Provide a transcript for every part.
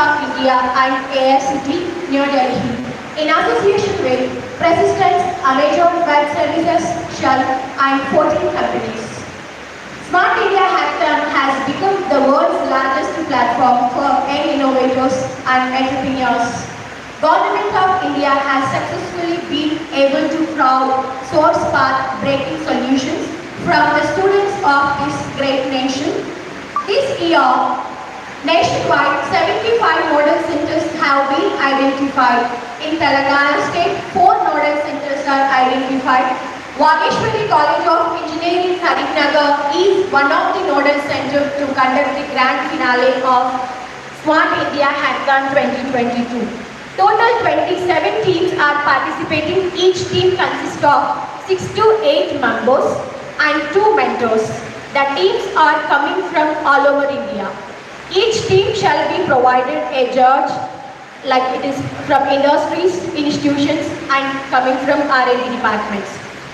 of India and AICT, New Delhi. In association with Persistence, Amazon Web Services, Shell, and 14 companies. Smart India Hackathon has become the world's largest platform for young innovators and entrepreneurs. Government of India has successfully been able to crowd source path-breaking solutions from the students of this great nation. This year, nationwide, 75 model centers have been identified. In Telangana state, 4 nodal centers are identified. Vageshwari College of Engineering, Karimnagar is one of the nodal centers to conduct the grand finale of Smart India Hackathon 2022. Total 27 teams are participating. Each team consists of 6 to 8 members and 2 mentors. The teams are coming from all over India. Each team shall be provided a judge, like it is from industries, institutions, and coming from R&D departments.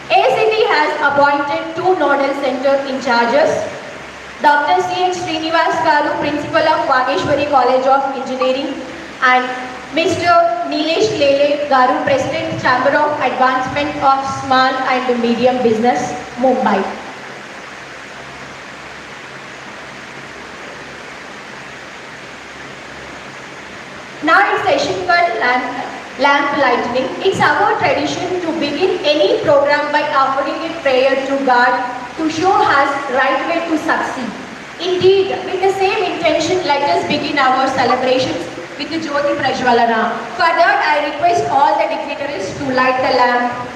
ACT has appointed 2 nodal center in charges. Dr. SIH-2022 Garu, Principal of Vageshwari College of Engineering, and Mr. Nilesh Lele Garu, President, Chamber of Advancement of Small and Medium Business, Mumbai. Now it's session called lamp lightning. It's our tradition to begin any program by offering a prayer to God to show us right way to succeed. Indeed, with the same intention, let us begin our celebrations with the Jyoti Prajwalana. For that, I request all the dignitaries to light the lamp.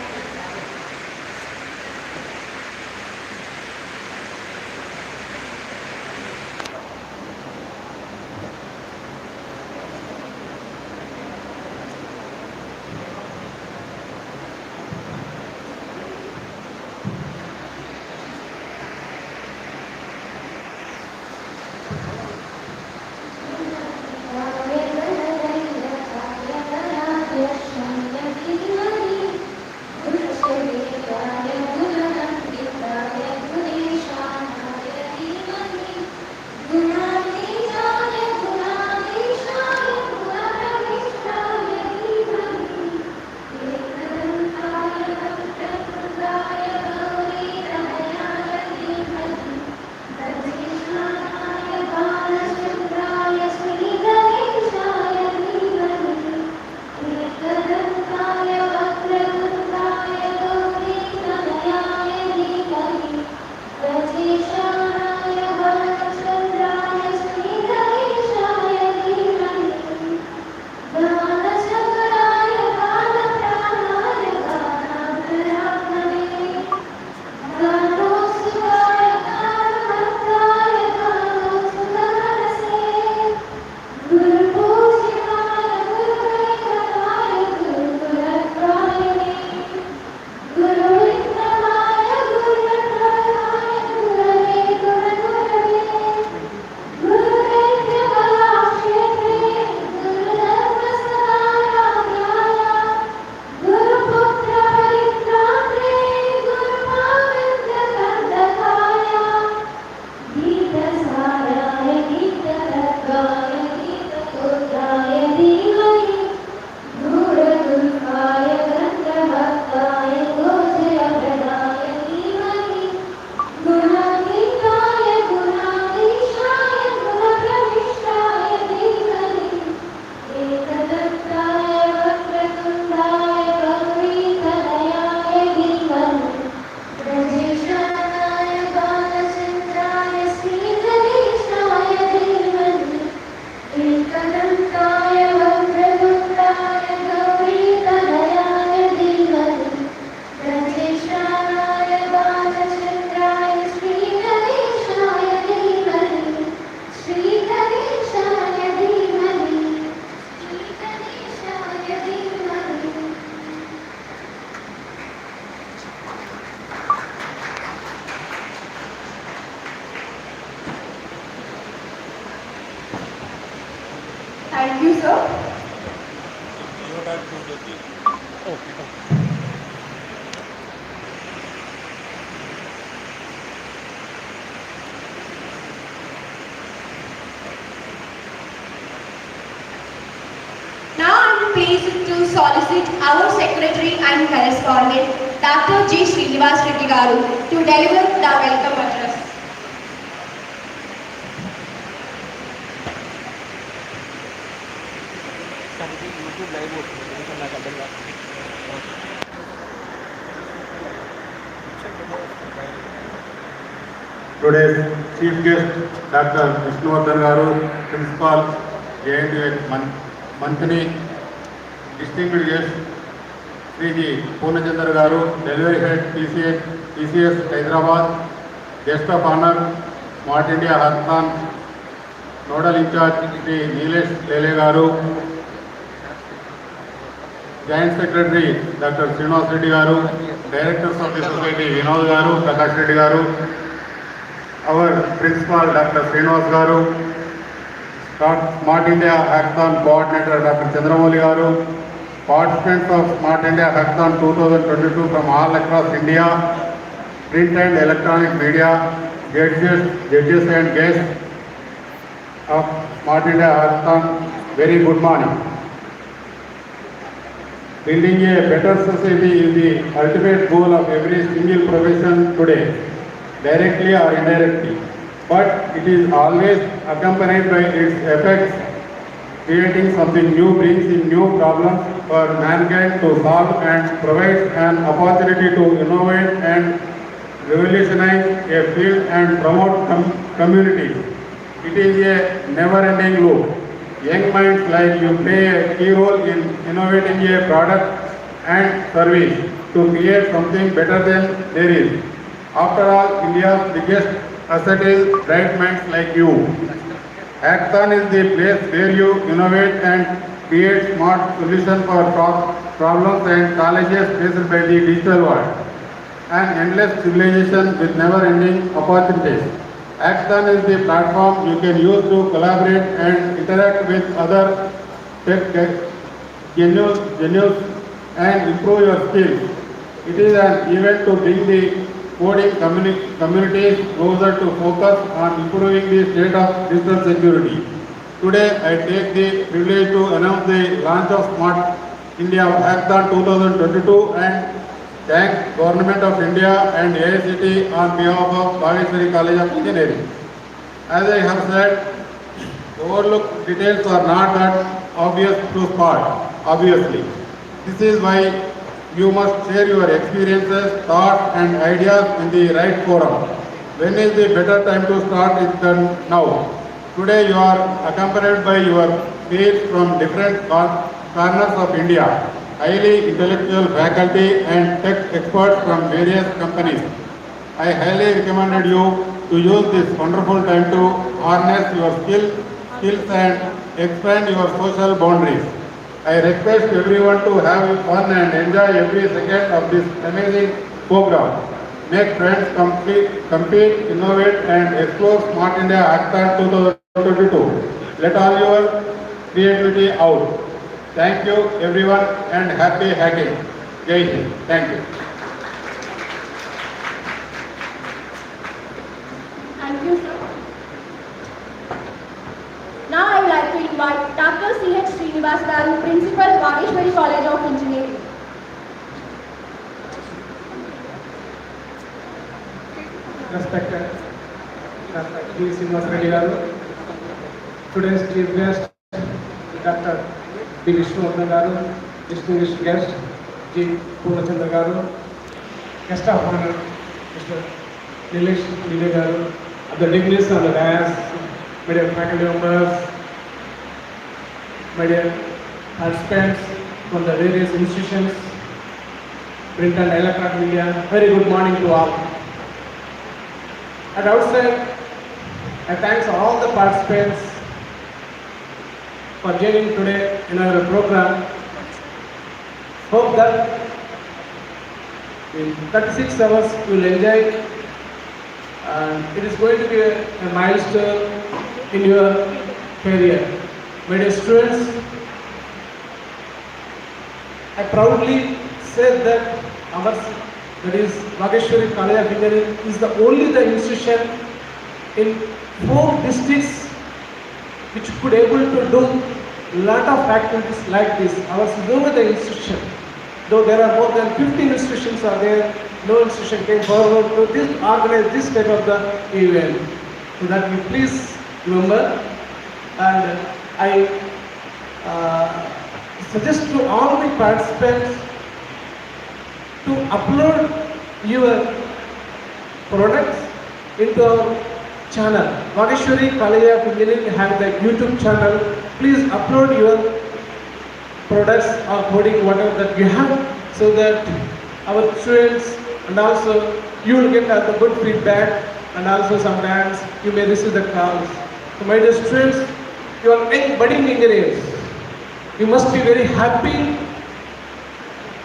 Thank you, sir. pleased to solicit our Secretary and Correspondent, Dr. G. Srinivas Reddy Garu, to deliver the welcome address. Today's chief guest, Dr. Vishnuvardhan Garu, Principal, JNTU Mantini, distinguished guest, Sri Poonachandra Garu, Delivery Head, TCS Hyderabad, guest of honor, Smart India Hackathon, Nodal in charge, Sri Nilesh Lele Garu, Joint Secretary, Dr. Srinivas Reddy Garu, Directors of the Society, Vinod Garu, Prakash Reddy Garu, our Principal, Dr. Srinivas Garu, Smart India Hackathon Coordinator, Dr. Chandramouli Garu, participants of Smart India Hackathon 2022 from all across India, print and electronic media, judges and guests of Smart India Hackathon, very good morning. Building a better society is the ultimate goal of every single profession today, directly or indirectly, but it is always accompanied by its effects. Creating something new brings in new problems for mankind to solve and provides an opportunity to innovate and revolutionize a field and promote communities. It is a never-ending loop. Young minds like you play a key role in innovating a product and service to create something better than there is. After all, India's biggest asset is bright minds like you. Hackathon is the place where you innovate and create smart solutions for problems and challenges faced by the digital world. An endless civilization with never-ending opportunities. Hackathon is the platform you can use to collaborate and interact with other tech genius and improve your skills. It is an event to bring the coding communities closer to focus on improving the state of digital security. Today, I take the privilege to announce the launch of Smart India Hackathon 2022 and thank Government of India and AICT on behalf of Bhaveshwari College of Engineering. As I have said, overlooked details are not that obvious to spot, obviously. This is why you must share your experiences, thoughts and ideas in the right forum. When is the better time to start it than now? Today you are accompanied by your peers from different corners of India, highly intellectual faculty and tech experts from various companies. I highly recommended you to use this wonderful time to harness your skills and expand your social boundaries. I request everyone to have fun and enjoy every second of this amazing program. Make friends, compete, innovate and explore Smart India Hackathon 2022. Let all your creativity out. Thank you everyone and happy hacking. Jai Hind. Thank you. Thank you, sir. Now I would like to invite Dr. C.H. Srinivas Garu, Principal, Bhaveshwari College of Engineering. Respected Dr. G. Srinivas Reddy Garu, today's chief guest, Dr. B. Vishnuvardhan Garu, distinguished guest, G. Poonachandra Garu, guest of honor, Mr. Nilesh Lele Garu, the dignitaries on the dais, my dear faculty members, my dear participants from the various institutions, print and electronic media, very good morning to all. At outset, I thank all the participants for joining today in our program. Hope that in 36 hours you will enjoy, and it is going to be a milestone in your career. My dear students, I proudly say that that is Bhaveshwari College of Engineering is the institution in 4 districts which could able to do lot of activities like this. Ours is over the institution. Though there are more than 15 institutions are there, no institution came forward to organize this type of the event. So that you please remember, and I suggest to all the participants to upload your products into our channel. Vageshwari College of Engineering have the YouTube channel. Please upload your products or coding, whatever that you have, so that our students, and also you will get the good feedback, and also sometimes you may receive the calls. So my dear students, you are budding engineers. You must be very happy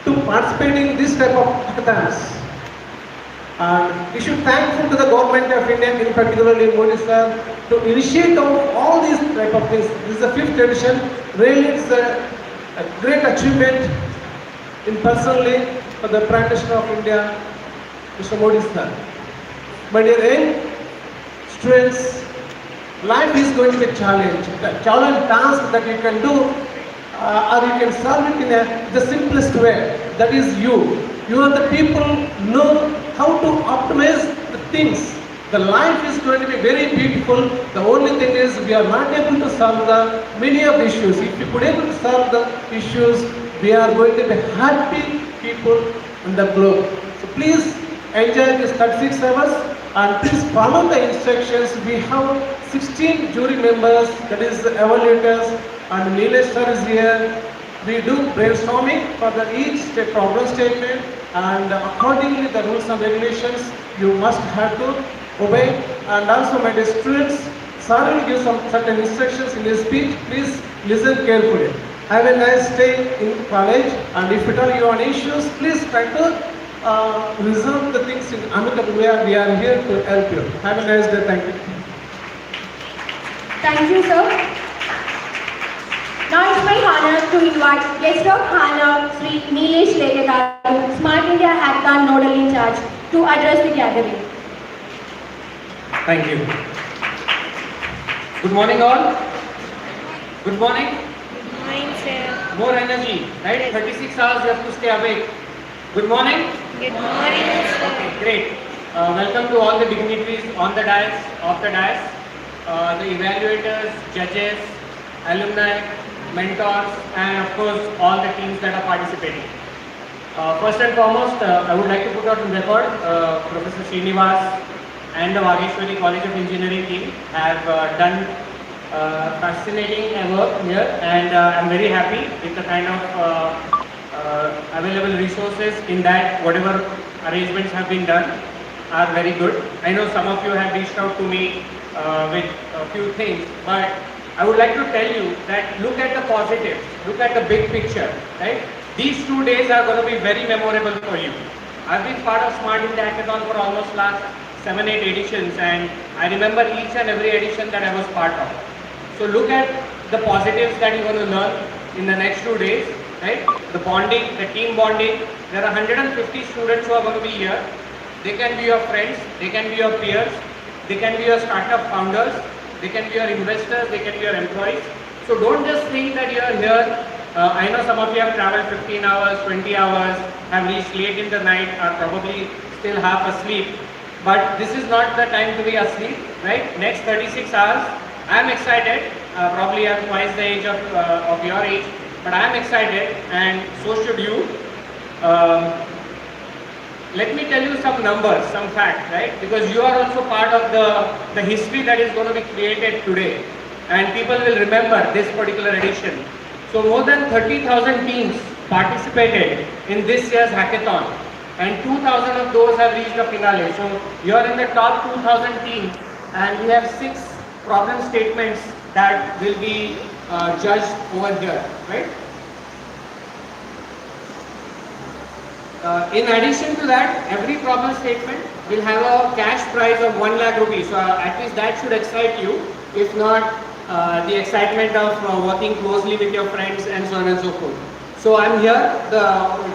to participate in this type of hackathons. And we should thankful to the government of India, in particularly Modi sir, to initiate all these type of things. This is the 5th edition. Really, it's a great achievement in personally for the Prime Minister of India, Mr. Modi sir. My dear students, life is going to be a challenge. The challenge task that you can do, or you can solve it in the simplest way. That is you. You are the people know how to optimize the things. The life is going to be very beautiful. The only thing is we are not able to solve the many of the issues. If we could able to solve the issues, we are going to be happy people in the globe. So please enjoy this 36 hours and please follow the instructions. We have 16 jury members, that is the evaluators, and Nilesh sir is here. We do brainstorming for each problem statement, and accordingly the rules and regulations you must have to obey. And also my dear students, sir will give some certain instructions in his speech. Please listen carefully. Have a nice day in college, and if at all you have issues, please try to resolve the things in amicable way. We are here to help you. Have a nice day. Thank you. Thank you, sir. Now it's my honor to invite guest of honor Sri Nilesh Garu, Smart India Hackathon Nodal in Charge, to address the gathering. Thank you. Good morning all. Good morning. Good morning, sir. More energy, right? 36 hours you have to stay awake. Good morning. Good morning, sir. Okay, great. Welcome to all the dignitaries on the dais, off the dais, the evaluators, judges, alumni, mentors, and of course all the teams that are participating. First and foremost, I would like to put out on record, Professor Srinivas and the Vageshwari College of Engineering team have done fascinating work here, and I'm very happy with the kind of available resources in that. Whatever arrangements have been done are very good. I know some of you have reached out to me with a few things, but I would like to tell you that look at the positives, look at the big picture, right? These 2 days are going to be very memorable for you. I've been part of Smart India Hackathon for almost last 7-8 editions, and I remember each and every edition that I was part of. So look at the positives that you're going to learn in the next 2 days, right? The bonding, the team bonding. There are 150 students who are going to be here. They can be your friends, they can be your peers, they can be your startup founders, they can be your investors, they can be your employees. So don't just think that you are here. I know some of you have traveled 15 hours, 20 hours, have reached late in the night, are probably still half asleep. But this is not the time to be asleep, right? Next 36 hours, I am excited. Probably I am twice the age of your age, but I am excited, and so should you. Let me tell you some numbers, some facts, right? Because you are also part of the history that is going to be created today, and people will remember this particular edition. So more than 30,000 teams participated in this year's hackathon, and 2,000 of those have reached the finale. So you are in the top 2,000 teams, and we have 6 problem statements that will be judged over here, right? In addition to that, every problem statement will have a cash prize of 1 lakh rupees. So at least that should excite you, if not the excitement of working closely with your friends and so on and so forth. So I'm here,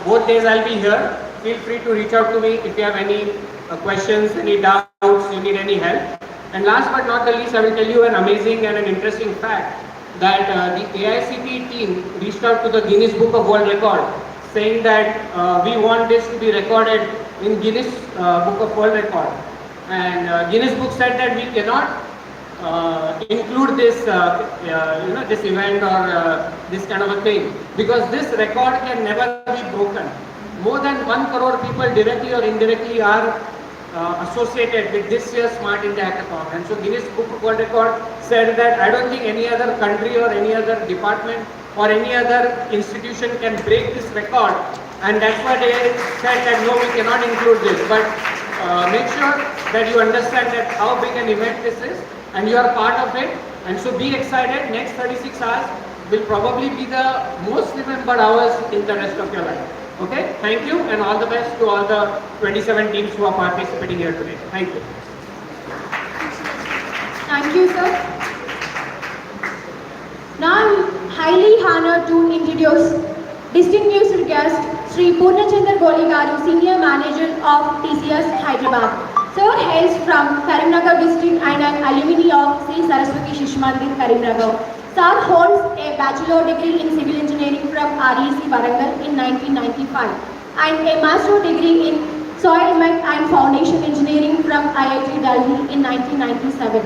both days I'll be here. Feel free to reach out to me if you have any questions, any doubts, you need any help. And last but not the least, I will tell you an amazing and an interesting fact that the AICT team reached out to the Guinness Book of World Record saying that we want this to be recorded in Guinness Book of World Record. And Guinness Book said that we cannot include this, this event or this kind of a thing, because this record can never be broken. More than 1 crore people directly or indirectly are associated with this year's Smart India Hackathon. And so Guinness Book of World Record said that I don't think any other country or any other department or any other institution can break this record. And that's why they said that no, we cannot include this. But make sure that you understand that how big an event this is and you are part of it. And so be excited. Next 36 hours will probably be the most remembered hours in the rest of your life. Okay, thank you and all the best to all the 27 teams who are participating here today. Thank you. Thank you, sir. Now I'm highly honored to introduce distinguished guest Sri Purnachandra Goli Garu, Senior Manager of TCS Hyderabad. Sir hails from Karimnagar district and an alumni of Sri Saraswati Shish Mandir, Karimnagar. Sir holds a bachelor degree in civil engineering from REC Warangal in 1995 and a master degree in soil mech and foundation engineering from IIT Delhi in 1997.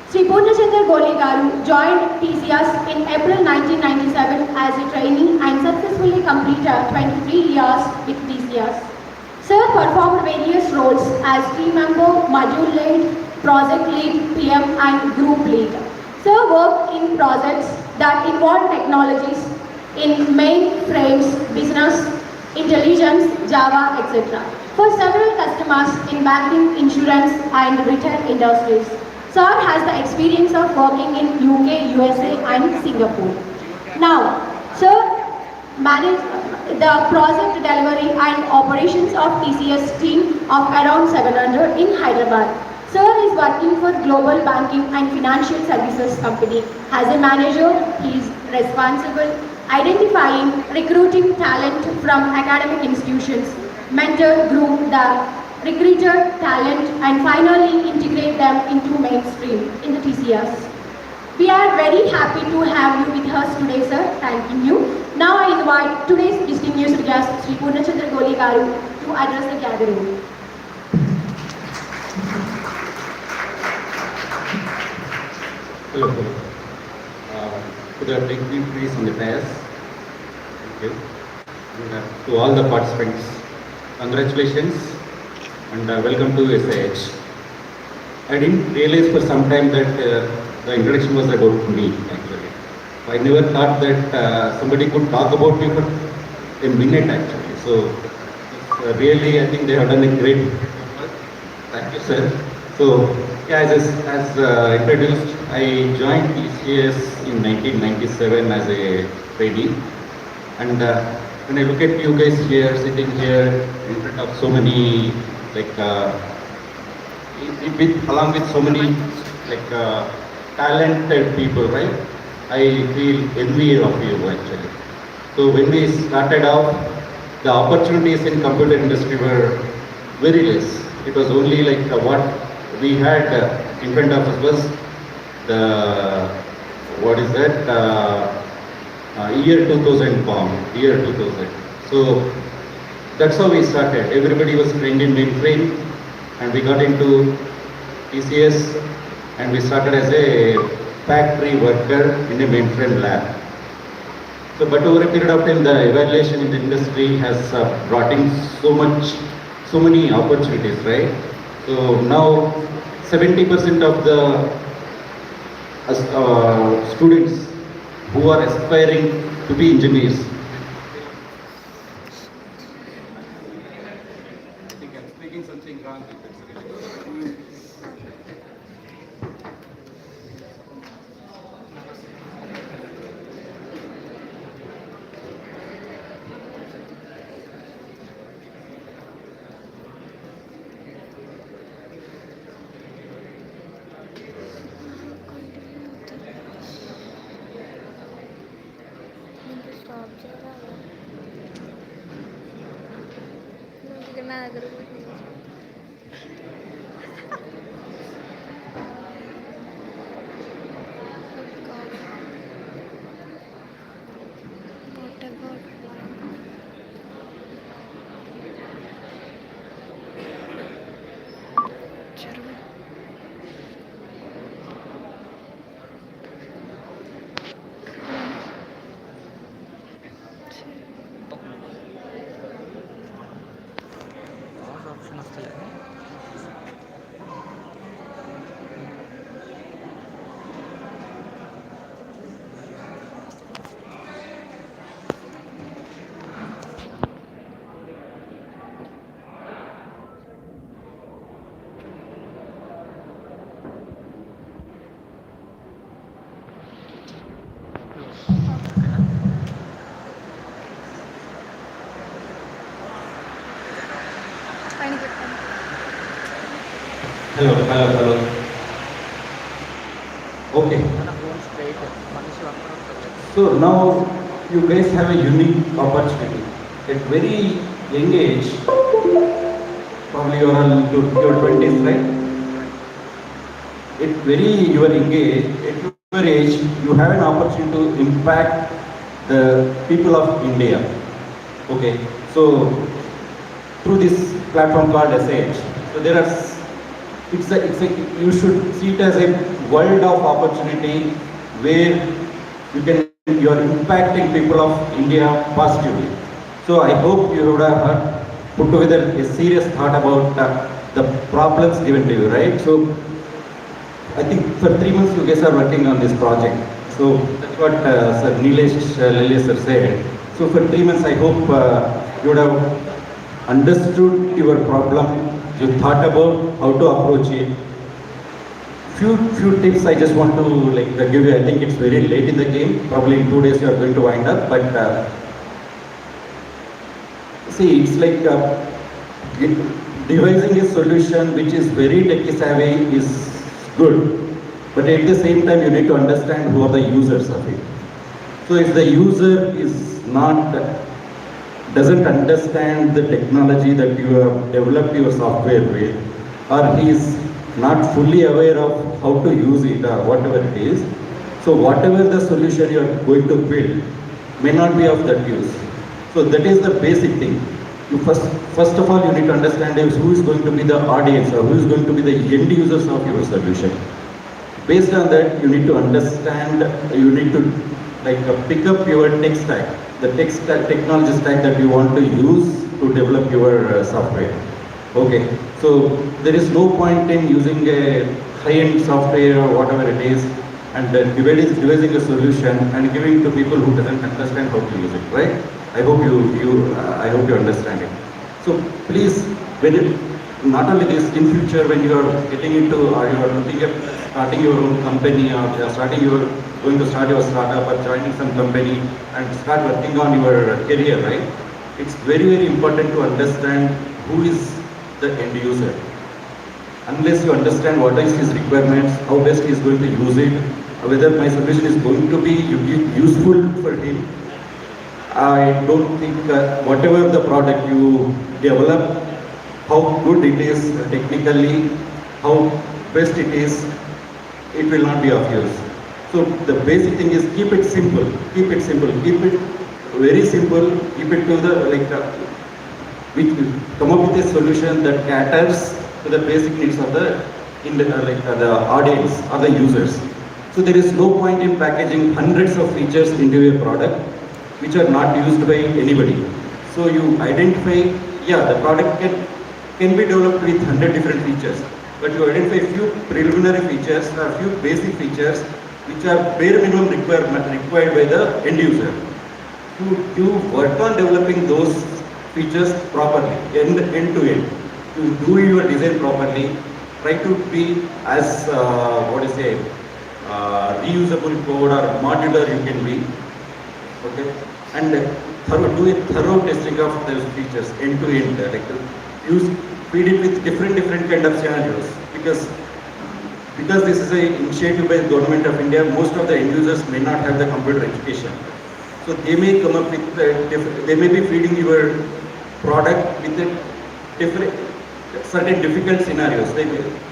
Sri Purnachandra Goli Garu joined TCS in April 1997 as a trainee and successfully completed 23 years with TCS. Sir performed various roles as team member, module lead, project lead, PM and group lead. Sir worked in projects that involve technologies in mainframes, business, intelligence, Java, etc. for several customers in banking, insurance and retail industries. Sir has the experience of working in UK, USA and Singapore. Now, Sir managed the project delivery and operations of TCS team of around 700 in Hyderabad. Sir is working for global banking and financial services company. As a manager, he is responsible identifying, recruiting talent from academic institutions, mentor, groom the recruited talent and finally integrate them into mainstream in the TCS. We are very happy to have you with us today, sir. Thanking you. Now I invite today's distinguished guest, Sri Purnachandra Goli Garu, to address the gathering. Hello. To the dignitaries on the dais, thank you. And to all the participants, congratulations and welcome to SIH. I didn't realize for some time that the introduction was about me actually. I never thought that somebody could talk about me for a minute actually. So really I think they have done a great work. Thank you, sir. So yeah, as introduced, I joined TCS in 1997 as a trainee, and when I look at you guys here, sitting here in front of so many, like, along with so many, like, talented people, right? I feel envy of you actually. So when we started off, the opportunities in computer industry were very less. It was only like what we had in front of us was the, what is that, year 2000 bomb, year 2000. So that's how we started. Everybody was trained in mainframe and we got into TCS and we started as a factory worker in a mainframe lab. So but over a period of time the evaluation in the industry has brought in so many opportunities, right? So now 70% of the students who are aspiring to be engineers. I think I'm speaking something wrong. Stop na Hello. Okay. So now you guys have a unique opportunity. At very young age, probably you are in your 20s, right? At very your engage, at your age, you have an opportunity to impact the people of India. Okay, so through this platform called SIH, so there are, you should see it as a world of opportunity where you are impacting people of India positively. So I hope you would have put together a serious thought about the problems given to you, right? So I think for 3 months you guys are working on this project. So that's what Sir Nilesh Lilly sir said. So for 3 months I hope you would have understood your problem, you thought about how to approach it. Few tips I just want to give you. I think it's very late in the game. Probably in 2 days you are going to wind up. But see, it's like devising a solution which is very tech savvy is good. But at the same time, you need to understand who are the users of it. So if the user doesn't understand the technology that you have developed your software with, or he is not fully aware of how to use it or whatever it is, so whatever the solution you are going to build may not be of that use. So that is the basic thing. You first of all, you need to understand who is going to be the audience or who is going to be the end users of your solution. Based on that, you need to understand, you need to pick up your tech stack, the technology stack that you want to use to develop your software. Okay, so there is no point in using a high-end software or whatever it is and devising a solution and giving to people who doesn't understand how to use it, right? I hope you understand it. So please, not only this, in future when you are getting into or you are looking at starting your own company or you are going to start your startup or joining some company and start working on your career, right? It's very important to understand who is the end user. Unless you understand what is his requirements, how best he is going to use it, whether my solution is going to be useful for him, I don't think whatever the product you develop, how good it is technically, how best it is, it will not be of use. So the basic thing is keep it simple, keep it very simple, keep it to the come up with a solution that caters to the basic needs of the audience or the users. So there is no point in packaging hundreds of features into a product which are not used by anybody. So you identify, the product can be developed with 100 different features, but you identify a few preliminary features or a few basic features which are bare minimum required by the end user. You work on developing those features properly, end to end. To do your design properly, try to be as reusable code or modular you can be. Okay, and do a thorough testing of those features end to end. Feed it with different kind of scenarios because this is an initiative by the government of India. Most of the end users may not have the computer education, so they may come up with they may be feeding your product with certain difficult scenarios. Like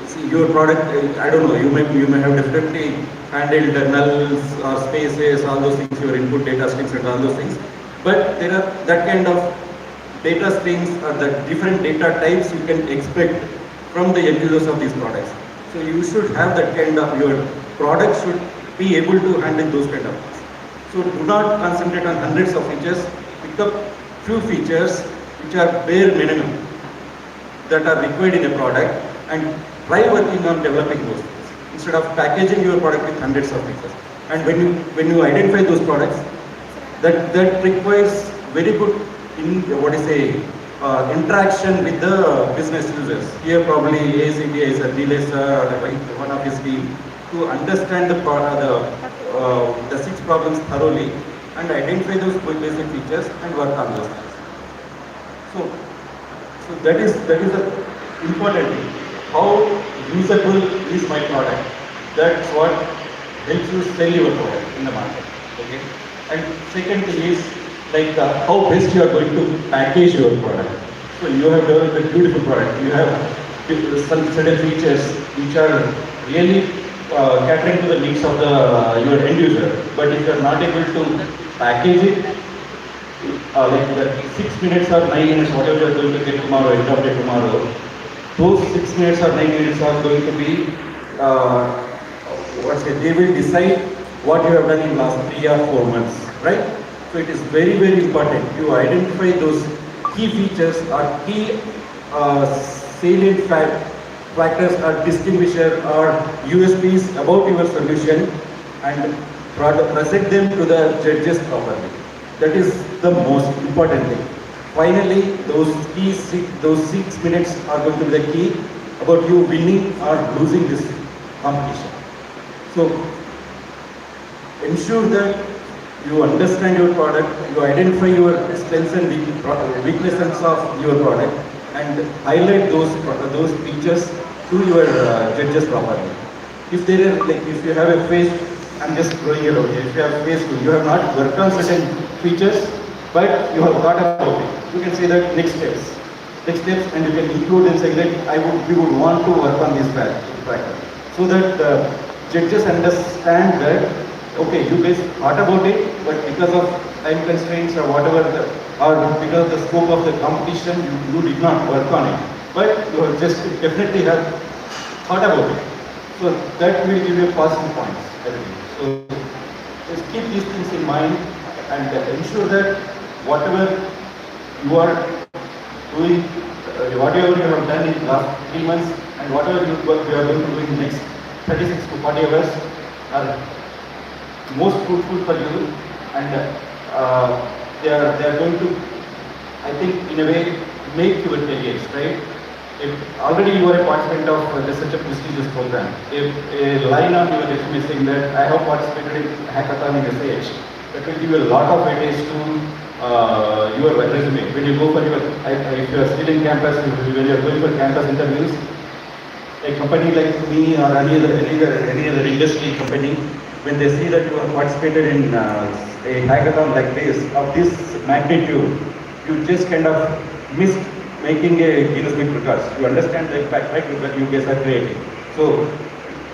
see your product, I don't know, you may have differently handled nulls or spaces, all those things, your input data strings and all those things. But there are that kind of data strings or the different data types you can expect from the end users of these products. So you should have that kind of, your product should be able to handle those kind of things. So do not concentrate on hundreds of features, pick up few features which are bare minimum that are required in a product and try working on developing those things instead of packaging your product with hundreds of features. And when you identify those products, that requires very good interaction with the business users. Here probably ACDA is a delay or one of his team to understand the 6 problems thoroughly and identify those basic features and work on those things. So that is the important thing. How usable is my product. That's what helps you sell your product in the market. Okay. And second thing is like how best you are going to package your product. So you have developed a beautiful product. You have some certain features which are really catering to the needs of the your end user. But if you are not able to package it, like the 6 minutes or 9 minutes, whatever you are going to get tomorrow, end of day tomorrow, those 6 minutes or 9 minutes are going to be, they will decide what you have done in last 3 or 4 months, right? So it is very, very important you identify those key features or key salient factors or distinguisher or USPs about your solution and present them to the judges properly. That is the most important thing. Finally, those 6 minutes are going to be the key about you winning or losing this competition. So ensure that you understand your product, you identify your strengths and weaknesses of your product, and highlight those features to your judges properly. If there is if you have a phase, I'm just throwing it out here. If you have phase 2, you have not worked on certain features, but you have thought about it. You can say that next steps, and you can include and say that we would want to work on this factor, so that judges understand that okay, you guys thought about it, but because of time constraints or whatever, or because of the scope of the competition, you did not work on it. But you just definitely have thought about it. So that will give you positive points. So just keep these things in mind and ensure that whatever you are doing, whatever you have done in the last 3 months and whatever you are going to do in the next 36 to 40 hours are most fruitful for you, and they are going to, I think, in a way, make your careers, right? If already you are a participant of such a prestigious program, if a line on your resume saying that I have participated in hackathon in SIH, that will give you a lot of weightage to your resume. When you go for if you are still in campus, when you are going for campus interviews, a company like me or any other industry company, when they see that you have participated in a hackathon like this, of this magnitude, you just kind of missed making a Guinness Book Records. You understand the impact, right, that you guys are creating. So,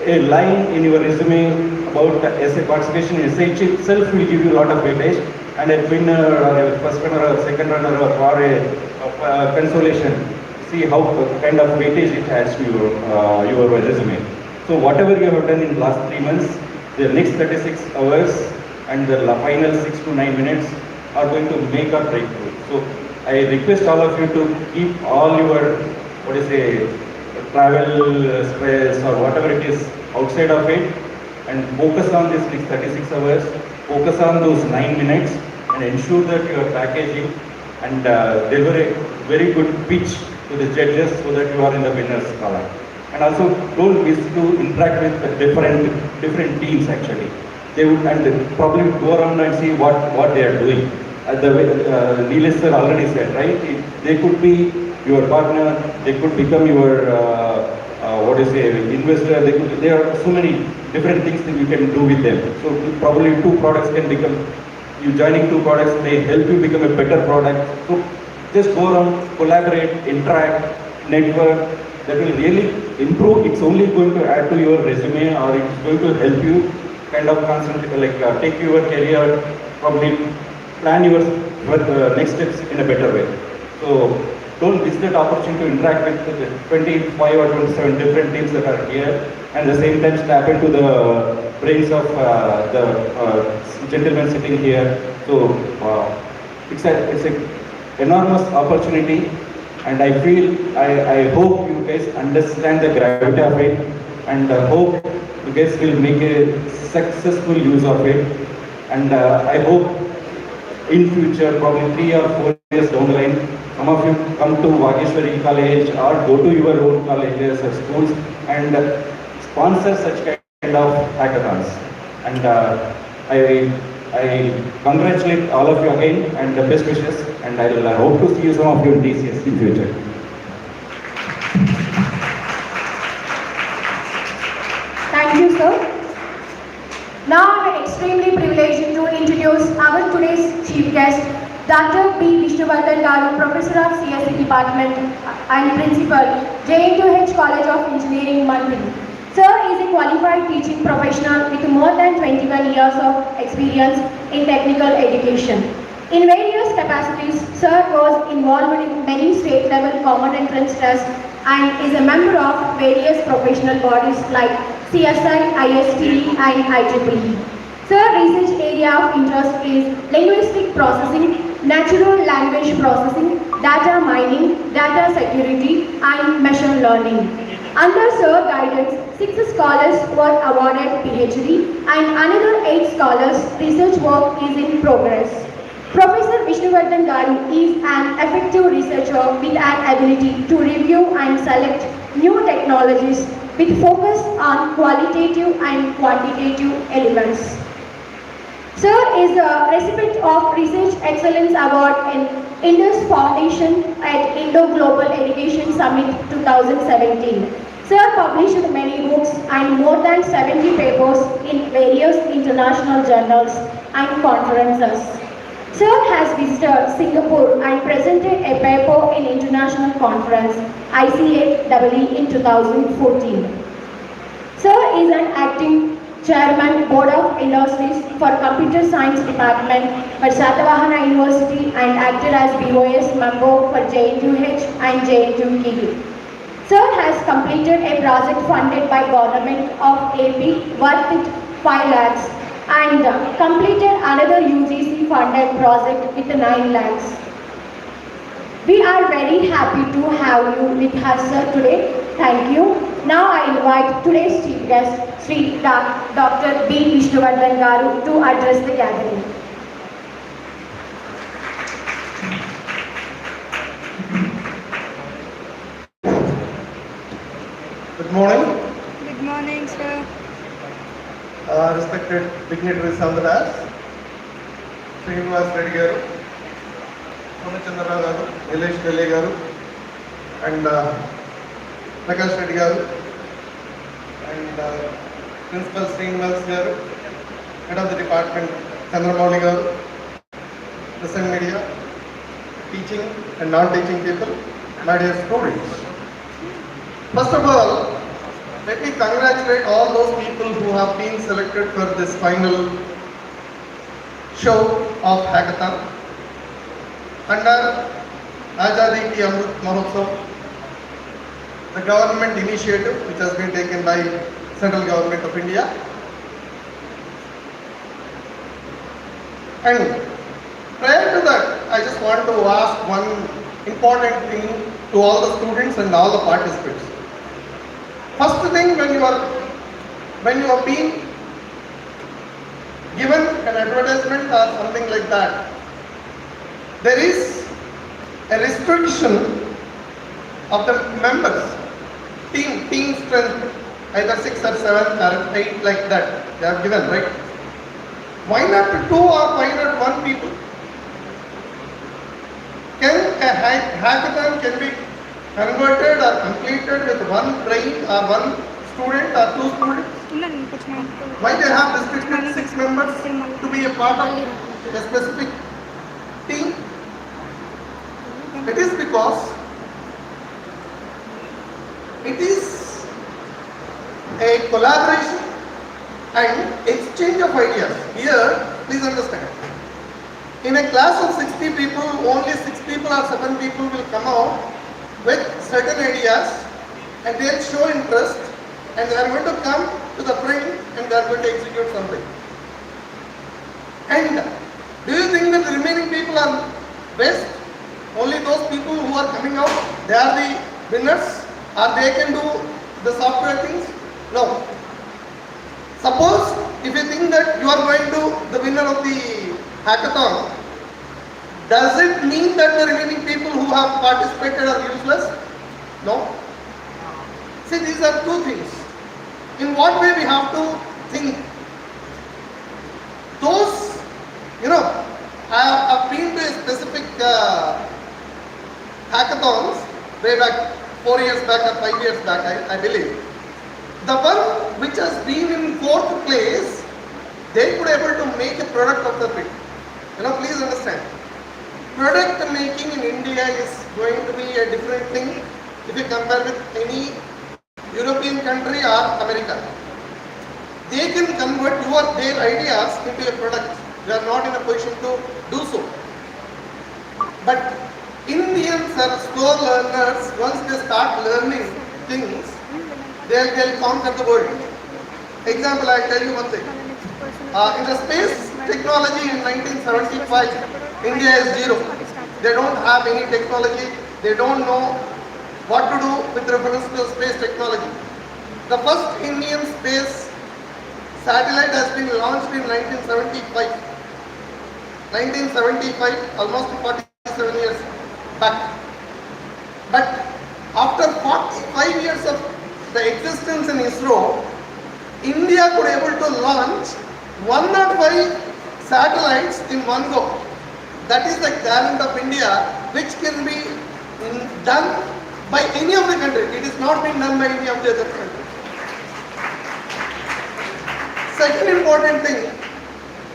a line in your resume about participation in SIH itself will give you a lot of weightage, and a winner or a first runner or a second runner or a consolation, see how kind of weightage it adds to your resume. So, whatever you have done in the last 3 months, the next 36 hours and the final 6 to 9 minutes are going to make or break through. So I request all of you to keep all your, travel stress or whatever it is outside of it and focus on this next 36 hours, focus on those 9 minutes and ensure that you are packaging and deliver a very good pitch to the judges so that you are in the winner's column. And also don't miss to interact with different teams actually. They would and probably go around and see what they are doing. The way Neelesh sir already said, right? They could be your partner, they could become your investor. There are so many different things that you can do with them. So probably 2 products can become, you joining 2 products may help you become a better product. So just go around, collaborate, interact, network. That will really improve. It's only going to add to your resume, or it's going to help you kind of concentrate, take your career, probably plan your next steps in a better way. So don't miss that opportunity to interact with 25 or 27 different teams that are here, and at the same time tap into the brains of the gentlemen sitting here. So it's an enormous opportunity. And I feel, I hope you guys understand the gravity of it, and hope you guys will make a successful use of it. And I hope in future, probably 3 or 4 years down the line, some of you come to Vageshwari College or go to your own colleges or schools and sponsor such kind of hackathons. And I congratulate all of you again and the best wishes, and I will hope to see you some of you in TCS in future. sir. Now I'm extremely privileged to introduce our today's chief guest, Dr. B. Vishnuvardhan Garu, Professor of CSE Department and Principal, JNUH College of Engineering, Mandri. Sir is a qualified teaching professional with more than 21 years of experience in technical education. In various capacities, Sir was involved in many state-level common entrance tests and is a member of various professional bodies like CSI, ISTE and IEEE. Sir research area of interest is linguistic processing, natural language processing, data mining, data security and machine learning. Under Sir guidance, 6 scholars were awarded PhD and another 8 scholars research work is in progress. Professor Vishnuvardhan Garu is an effective researcher with an ability to review and select new technologies with focus on qualitative and quantitative elements. Sir is a recipient of Research Excellence Award in Indus Foundation at Indo-Global Education Summit 2017. Sir published many books and more than 70 papers in various international journals and conferences. Sir has visited Singapore and presented a paper in international conference ICAEE in 2014. Sir is an acting Chairman Board of Industries for Computer Science Department for Satavahana University and acted as BOS member for JNUH and JNU. Sir has completed a project funded by Government of AP worth 5 lakhs and completed another UGC funded project with 9 lakhs. We are very happy to have you with us, sir, today. Thank you. Now I invite today's chief guest, Sri Dr. B. Vishnuvardhan Garu, to address the gathering. Good morning, Good morning, sir. respected dignitaries on the dais, Srinivas Reddy garu, Ramachandra garu, Nilesh Dele garu, and Prakash Reddy garu, and Principal Srinivas garu, Head of the Department Chandramouli garu, present media, teaching and non-teaching people, my dear students. First of all, let me congratulate all those people who have been selected for this final show of hackathon under Azadi Ki Amrit Mahotsav, the government initiative which has been taken by Central Government of India. And prior to that, I just want to ask one important thing to all the students and all the participants. First thing, when you are being given an advertisement or something like that, there is a restriction of the members, team strength, either 6 or 7 or 8 like that, they are given, right? Why not 2 or why not 1 people? Can a hackathon can be converted or completed with 1 brain or 1 student or 2 students? Why they have restricted 6 members to be a part of a specific team? It is because it is a collaboration and exchange of ideas. Here, please understand. In a class of 60 people, only 6 people or 7 people will come out with certain ideas and they will show interest and they are going to come to the front and they are going to execute something. And do you think that the remaining people are best? Only those people who are coming out, they are the winners or they can do the software things? No. Suppose if you think that you are going to the winner of the hackathon, does it mean that the remaining people who have participated are useless? No. See, these are 2 things. In what way we have to think? Those, I have been to a specific hackathons way back 4 years back or 5 years back, I believe. The one which has been in fourth place, they could able to make a product of the pit. Please understand. Product making in India is going to be a different thing if you compare with any European country or America. They can convert their ideas into a product. We are not in a position to do so. But Indians are slow learners. Once they start learning things, they'll conquer the world. Example, I'll tell you one thing. In the space technology in 1975, India is zero. They don't have any technology. They don't know what to do with reference to space technology. The first Indian space satellite has been launched in 1975. 1975, almost 47 years back. But after 45 years of the existence in ISRO, India could able to launch 105 satellites in one go. That is the talent of India, which can be done by any of the country. It is not been done by any of the other countries. Second important thing,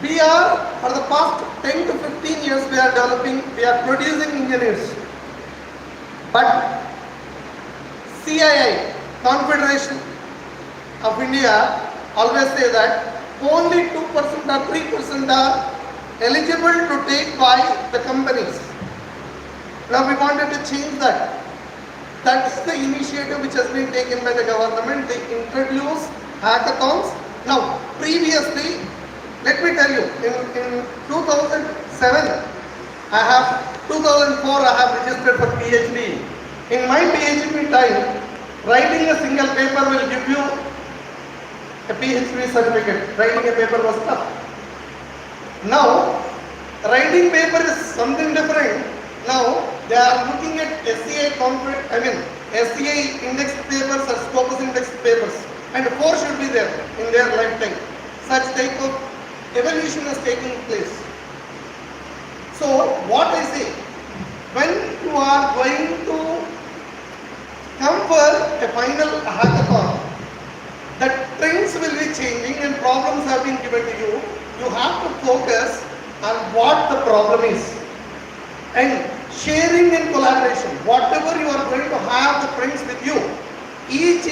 we are, for the past 10 to 15 years, we are producing engineers. But CII, Confederation of India, always say that only 2% or 3% are eligible to take by the companies. Now we wanted to change that. That is the initiative which has been taken by the government. They introduce hackathons. Now previously, let me tell you, in 2007, 2004 I have registered for PhD. In my PhD time, writing a single paper will give you a PhD certificate. Writing a paper was tough. Now, writing paper is something different. Now, they are looking at SCI index papers or Scopus index papers, and 4 should be there in their lifetime. Such type of evolution is taking place. So, what I say, when you are going to come for a final hackathon, the trends will be changing and problems have been given to you. You have to focus on what the problem is and sharing and collaboration. Whatever you are going to have the friends with you, each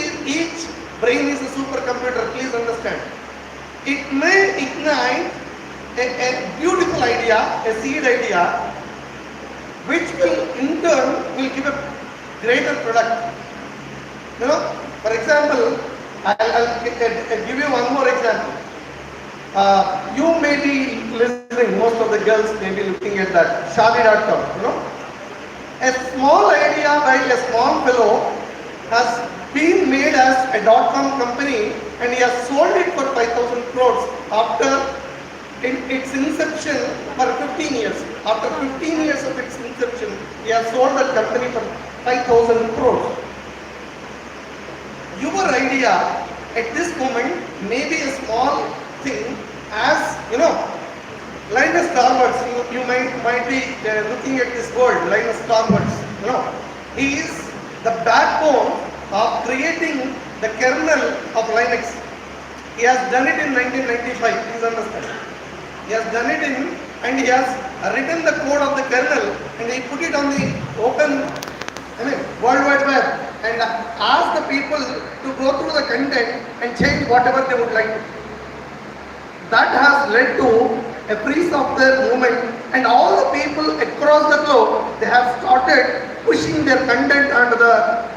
brain is a supercomputer. Please understand. It may ignite a beautiful idea, a seed idea, which will in turn will give a greater product. For example, I'll give you one more example. You may be listening, most of the girls may be looking at that, Shadi.com, A small idea by a small fellow has been made as a .com company, and he has sold it for 5,000 crores after its inception for 15 years. After 15 years of its inception, he has sold that company for 5,000 crores. Your idea at this moment may be a small thing, as Linus Torvalds. You might be looking at this word, Linus Torvalds. He is the backbone of creating the kernel of Linux. He has done it in 1995. Please understand. He has done it and he has written the code of the kernel and he put it on the open, World Wide Web, and ask the people to go through the content and change whatever they would like. That has led to a free software movement, and all the people across the globe, they have started pushing their content onto the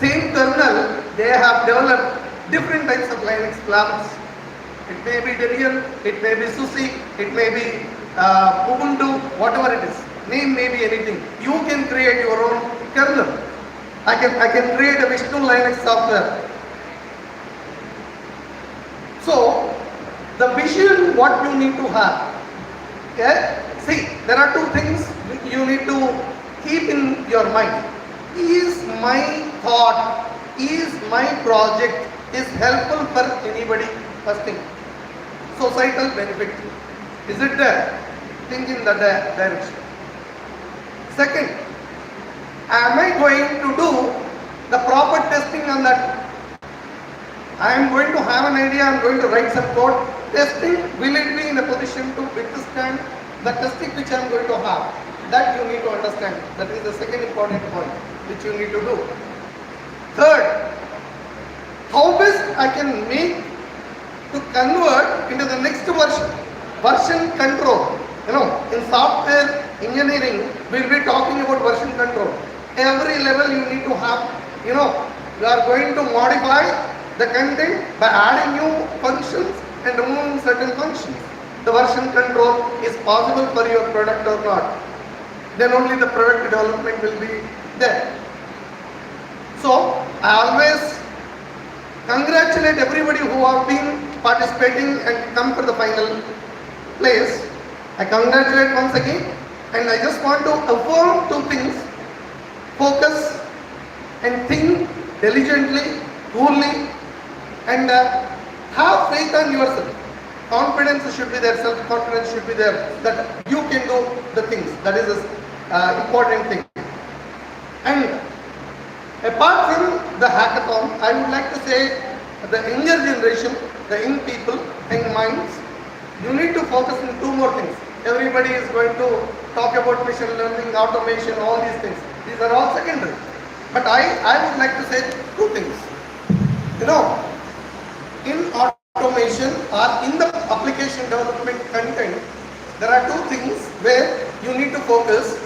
same kernel. They have developed different types of Linux platforms. It may be Debian, it may be SUSE, it may be Ubuntu, whatever it is. Name may be anything. You can create your own kernel. I can create a Vishnu Linux software. So, the vision, what you need to have. Okay? See, there are two things you need to keep in your mind. Is my thought, is my project is helpful for anybody? First thing. Societal benefit. Is it there? Think in that direction. Second, am I going to do the proper testing on that I am going to have an idea, I am going to write some code. Testing, will it be in a position to withstand the testing which I am going to have? That you need to understand. That is the second important point which you need to do. Third, how best I can make to convert into the next version. Version control. In software engineering, we'll be talking about version control. Every level you need to have, you are going to modify the content by adding new functions and removing certain functions. The version control is possible for your product or not. Then only the product development will be there. So, I always congratulate everybody who have been participating and come for the final place. I congratulate once again, and I just want to affirm two things. Focus and think diligently, coolly, and have faith on yourself. Confidence should be there, self-confidence should be there, that you can do the things. That is an important thing. And apart from the hackathon, I would like to say the younger generation, the young people, young minds, you need to focus on two more things. Everybody is going to talk about machine learning, automation, all these things. These are all secondary. But I would like to say two things. In automation or in the application development content, there are two things where you need to focus.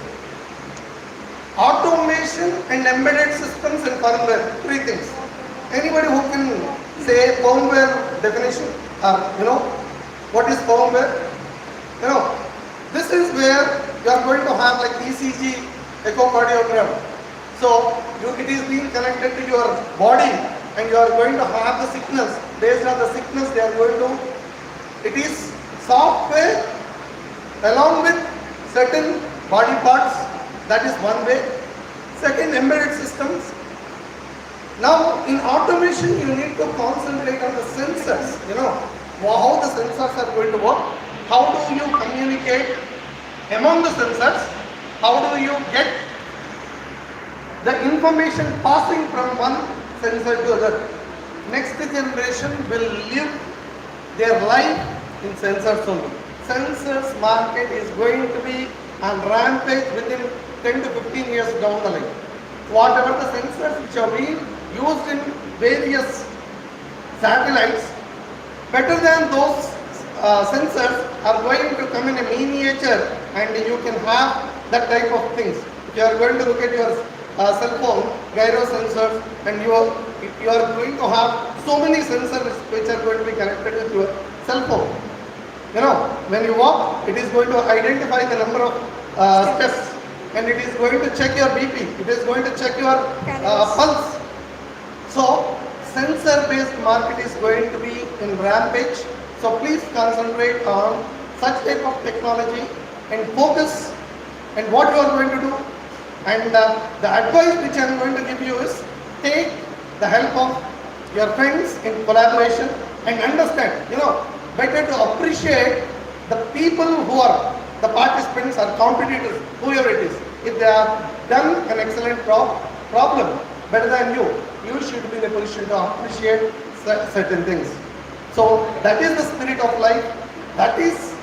Automation and embedded systems and firmware, three things. Anybody who can say firmware definition, what is firmware? This is where you are going to have like ECG, echocardiogram. So it is being connected to your body, and you are going to have the signals. Based on the signals, they are going to. It is software along with certain body parts. That is one way. Second, embedded systems. Now, in automation, you need to concentrate on the sensors. How the sensors are going to work. How do you communicate among the sensors? How do you get the information passing from one sensor to other? Next generation will live their life in sensors only. Sensors market is going to be on rampage within 10 to 15 years down the line. Whatever the sensors which are being used in various satellites, better than those sensors are going to come in a miniature, and you can have that type of things. If you are going to look at your cell phone, gyro sensors, and you are going to have so many sensors which are going to be connected with your cell phone. When you walk, it is going to identify the number of steps, and it is going to check your BP, it is going to check your pulse. So, sensor-based market is going to be in rampage. So, please concentrate on such type of technology and focus and what you are going to do. And the advice which I am going to give you is take the help of your friends in collaboration and understand, better to appreciate the people who are the participants or competitors, whoever it is. If they have done an excellent problem better than you, you should be in a position to appreciate certain things. So that is the spirit of life. That is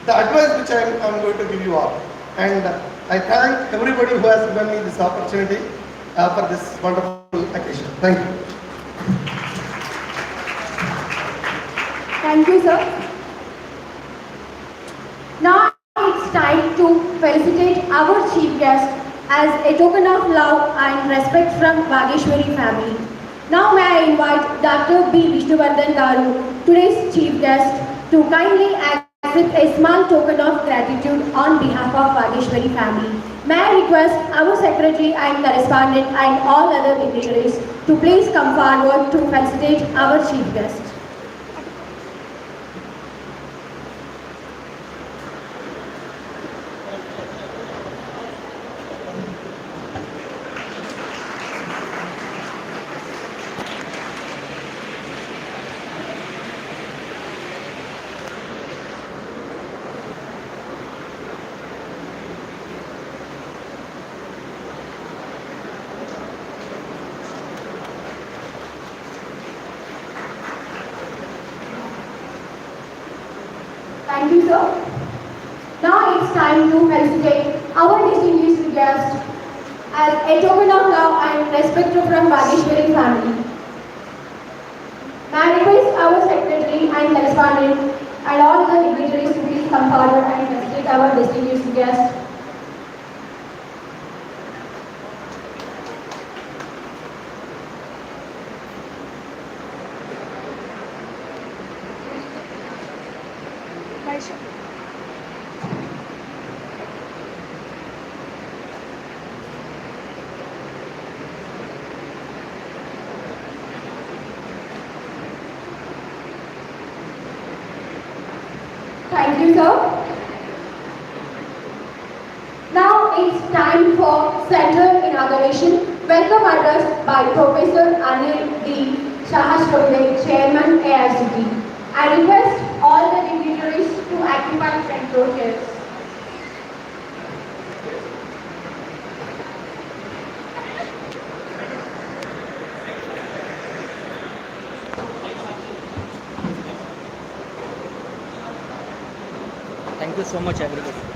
the advice which I am going to give you all. And I thank everybody who has given me this opportunity for this wonderful occasion. Thank you. Thank you, sir. Now it's time to felicitate our chief guest as a token of love and respect from Vageshwari family. Now may I invite Dr. B. Vishnuvardhan Garu, today's chief guest, to kindly accept a small token of gratitude on behalf of Vageshwari family. May I request our secretary and correspondent and all other dignitaries to please come forward to felicitate our chief guest. Thank you, sir. Now it's time to felicitate our distinguished guest as a token of love and respect from Bageshwari family. May I request our secretary and correspondent and all the dignitaries to please come forward and felicitate our distinguished guest. Bye, sir. Thank you, sir. Now it's time for center inauguration. Welcome address by Professor Anil D. Sahasrabudai, Chairman AICT. I request all the dignitaries to occupy front row chairs. Thank you so much, everybody.